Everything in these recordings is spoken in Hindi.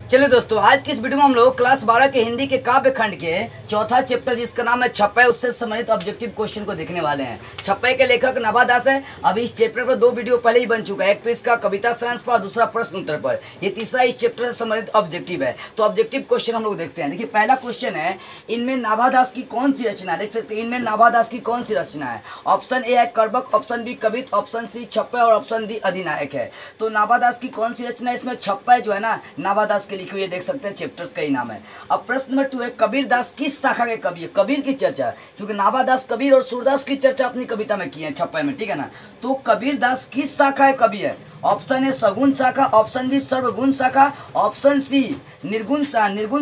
चलिए दोस्तों, आज की इस वीडियो में हम लोग क्लास 12 के हिंदी के काव्य खंड के चौथा चैप्टर जिसका नाम है छप्पय, उससे संबंधित ऑब्जेक्टिव क्वेश्चन को देखने वाले हैं। छप्पय के लेखक नाभादास है। अभी इस चैप्टर पर 2 वीडियो पहले ही बन चुका है, एक तो इसका कविता सारांश पर, दूसरा प्रश्न उत्तर पर। ये तीसरा इस चैप्टर से संबंधित ऑब्जेक्टिव है। तो ऑब्जेक्टिव क्वेश्चन हम लोग देखते हैं। देखिए, पहला क्वेश्चन है, इनमें नाभादास की कौन सी रचना है। देख सकते हैं, इनमें नाभादास की कौन सी रचना है। ऑप्शन ए है कर्बक, ऑप्शन बी कवित, ऑप्शन सी छप्पय और ऑप्शन डी अधिनायक है। तो नाभादास की कौन सी रचना है, इसमें छप्पय जो है ना नाभादास के लिखी हुई है, देख सकते हैं चैप्टर्स का ही नाम है। अब प्रश्न नंबर 2 है, कबीर दास किस शाखा के कवि है। कबीर की चर्चा, क्योंकि नाभादास कबीर और सूरदास की चर्चा अपनी कविता में की है छप्पय में, ठीक है ना। तो कबीर दास किस शाखा के कवि है। ऑप्शन ए सगुण शाखा, ऑप्शन बी सर्वगुण शाखा, ऑप्शन सी निर्गुण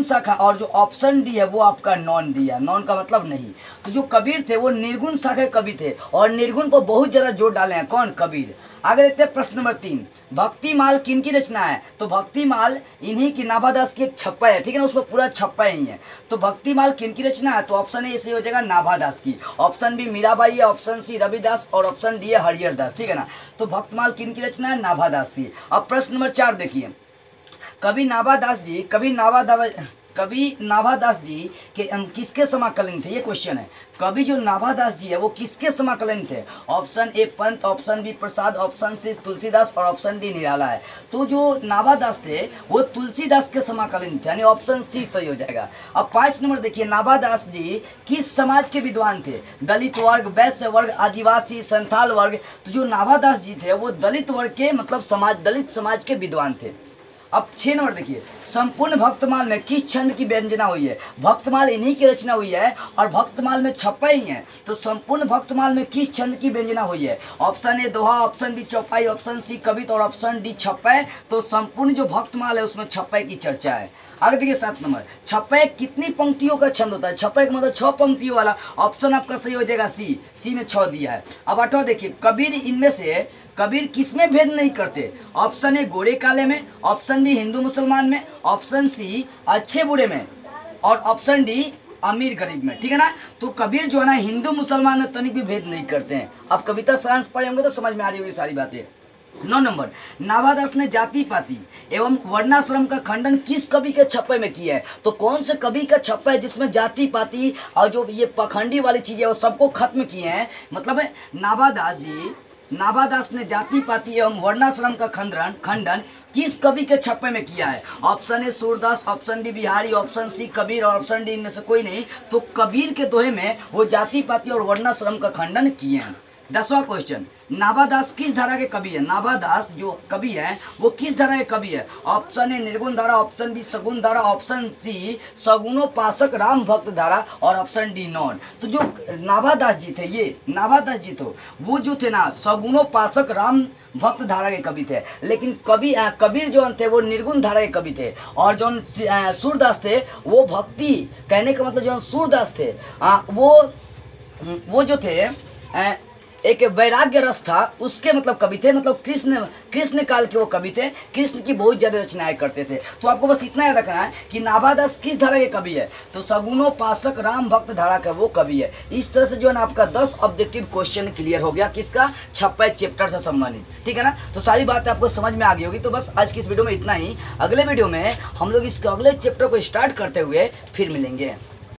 शाखा और जो ऑप्शन डी है वो आपका नॉन डी है। नॉन का मतलब नहीं। तो जो कबीर थे वो निर्गुण शाखा के कवि थे और निर्गुण पर बहुत ज्यादा जोर डाले हैं। कौन? कबीर। आगे देखते हैं प्रश्न नंबर 3, भक्तिमाल किनकी रचना है। तो भक्तिमाल इन्हीं की नाभादास की एक छप्पय है, ठीक है ना, उसमें पूरा छप्पय ही है। तो भक्तिमाल किनकी रचना है। तो ऑप्शन ए सही हो जाएगा नाभादास की, ऑप्शन बी मीराबाई है, ऑप्शन सी रविदास और ऑप्शन डी है हरिहर दास, ठीक है ना। तो भक्तिमाल किनकी रचना है, नाभादास की। अब प्रश्न नंबर 4 देखिए, कवि नाभादास जी के किसके समाकलन थे। ये क्वेश्चन है, कवि जो नाभादास जी है वो किसके समाकलन थे। Option A Pant, option B Prasad, option C Tulsidas और ऑप्शन डी निराला है। तो जो नाभादास थे वो तुलसीदास के समाकलन थे, यानी ऑप्शन सी सही हो जाएगा। अब 5 नंबर देखिए, नाभादास जी किस समाज के विद्वान थे। दलित वर्ग, वैश्य वर्ग, आदिवासी, संथाल वर्ग। तो जो नाभादास जी थे वो दलित वर्ग के मतलब दलित समाज के विद्वान थे। अब 6 नंबर देखिए, संपूर्ण भक्तमाल में किस छंद की व्यंजना हुई है। भक्तमाल इन्हीं की रचना हुई है और भक्तमाल में छप्पय ही है। तो संपूर्ण भक्तमाल में किस छंद की व्यंजना हुई है। ऑप्शन ए दोहा, ऑप्शन बी चौपाई, ऑप्शन सी कवित और ऑप्शन डी छप्पय। तो संपूर्ण जो भक्तमाल है उसमें छप्पय की चर्चा है। आगे देखिए 7 नंबर, छप्पय कितनी पंक्तियों का छंद होता है। छप्पय का मतलब 6 पंक्तियों वाला। ऑप्शन आपका सही हो जाएगा सी में 6 दिया है। अब 8वां देखिए, कबीर इनमें से कबीर किसमें भेद नहीं करते। ऑप्शन ए गोरे काले में, ऑप्शन बी हिंदू मुसलमान में, ऑप्शन सी अच्छे बुरे में और ऑप्शन डी अमीर गरीब में, ठीक है ना। तो कबीर जो है ना हिंदू मुसलमान में तनिक भी भेद नहीं करते हैं। अब कविता सारांश पढ़े होंगे तो समझ में आ रही होगी सारी बातें। 9 नंबर, नाभादास ने जाति पाति एवं वर्णाश्रम का खंडन किस कवि के छप्पय में किया है। तो कौन से कवि का छप्पय है जिसमें जाति पाति और जो ये पखंडी वाली चीजें वो सबको खत्म किए हैं। मतलब नाभादास ने जाति पाति एवं वर्णाश्रम का खंडन किस कवि के छप्पय में किया है। Option A Surdas, option B Bihari, option C Kabir और ऑप्शन डी इनमें से कोई नहीं। तो कबीर के दोहे में वो जाति पाति और वर्णाश्रम का खंडन किए हैं। 10वां क्वेश्चन, नाभादास किस धारा के कवि है। नाभादास जो कवि है वो किस धारा के कवि है। ऑप्शन ए निर्गुण धारा, ऑप्शन बी सगुण धारा, ऑप्शन सी सगुणोपासक राम भक्त धारा और ऑप्शन डी नॉन। तो जो नाभादास जी थे, ये नाभादास जी तो वो जो थे ना सगुणोपासक राम भक्त धारा के कवि थे। लेकिन कबीर जो थे वो निर्गुण धारा के कवि थे और जो सूरदास थे वो भक्ति, कहने का मतलब जो सूरदास थे वो जो थे एक वैराग्य रस था उसके मतलब कवि थे। मतलब कृष्ण काल के वो कवि थे, कृष्ण की बहुत ज्यादा रचनाएं करते थे। तो आपको बस इतना याद रखना है कि नाभादास किस धारा के कवि है। तो सगुणोपासक राम भक्त धारा का वो कवि है। इस तरह से जो है ना आपका 10 ऑब्जेक्टिव क्वेश्चन क्लियर हो गया, किसका, छप्पय चैप्टर से संबंधित, ठीक है ना। तो सारी बातें आपको समझ में आ गई होगी। तो बस आज की इस वीडियो में इतना ही। अगले वीडियो में हम लोग इसके अगले चैप्टर को स्टार्ट करते हुए फिर मिलेंगे।